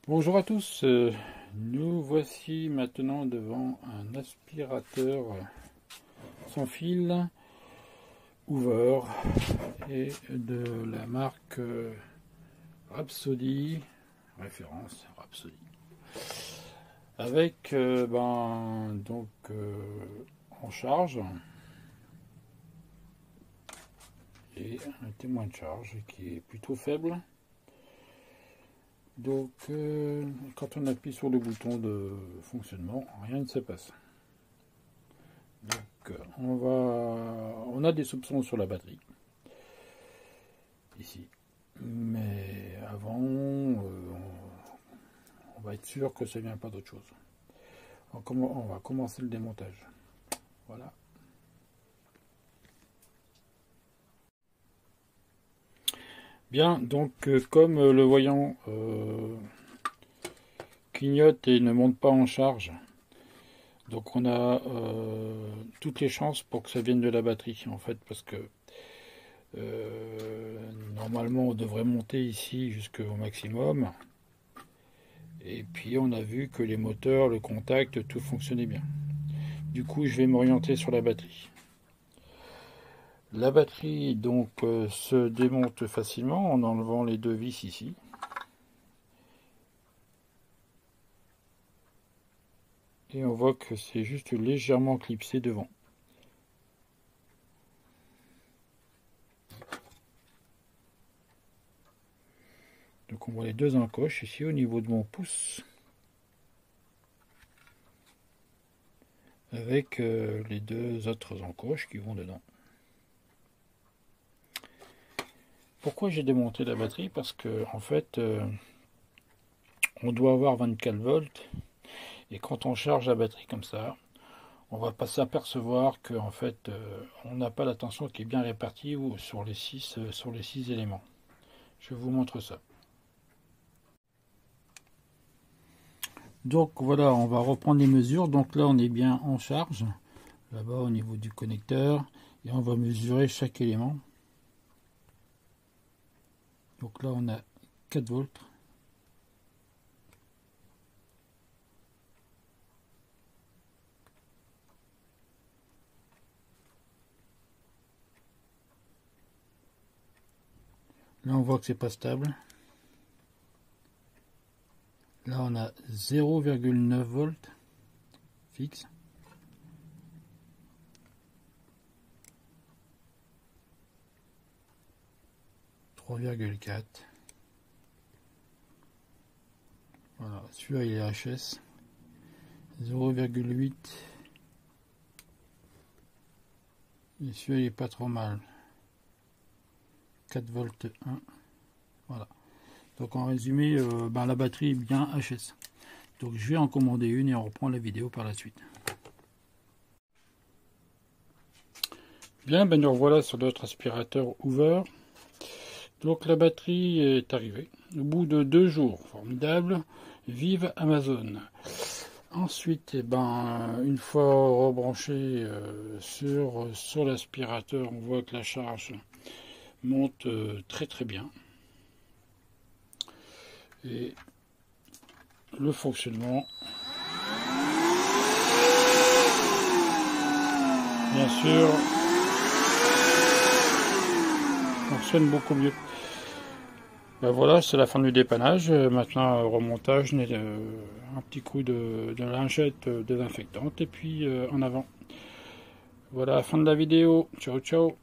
Bonjour à tous, nous voici maintenant devant un aspirateur sans fil Hoover et de la marque Rhapsody, référence Rhapsody, avec en charge et un témoin de charge qui est plutôt faible. Donc, quand on appuie sur le bouton de fonctionnement, rien ne se passe. Donc, on a des soupçons sur la batterie, ici. Mais avant, on va être sûr que ça ne vient pas d'autre chose. On va commencer le démontage. Voilà. Bien, donc comme le voyant clignote et ne monte pas en charge, donc on a toutes les chances pour que ça vienne de la batterie en fait, parce que normalement on devrait monter ici jusqu'au maximum, et puis on a vu que les moteurs, le contact, tout fonctionnait bien. Du coup je vais m'orienter sur la batterie. La batterie donc se démonte facilement en enlevant les deux vis ici. Et on voit que c'est juste légèrement clipsé devant. Donc on voit les deux encoches ici au niveau de mon pouce. Avec les deux autres encoches qui vont dedans. Pourquoi j'ai démonté la batterie? Parce que en fait on doit avoir 24 volts et quand on charge la batterie comme ça, on va pas s'apercevoir que en fait on n'a pas la tension qui est bien répartie sur les 6 éléments. Je vous montre ça. Donc voilà, on va reprendre les mesures. Donc là on est bien en charge, là-bas au niveau du connecteur, et on va mesurer chaque élément. Donc là on a 4 volts. Là on voit que c'est pas stable. Là on a 0,9 volts fixe. ,4. Voilà, celui-là il est HS. 0,8. Et celui-là il est pas trop mal. 4 volts 1. Voilà. Donc en résumé, la batterie est bien HS. Donc je vais en commander une et on reprend la vidéo par la suite. Bien, nous revoilà sur notre aspirateur Hoover. Donc la batterie est arrivée au bout de 2 jours. Formidable. Vive Amazon. Ensuite, une fois rebranché sur l'aspirateur, on voit que la charge monte très très bien. Et le fonctionnement, bien sûr, fonctionne beaucoup mieux. Voilà, c'est la fin du dépannage. Maintenant, remontage, un petit coup de lingette désinfectante et puis en avant. Voilà, fin de la vidéo. Ciao, ciao.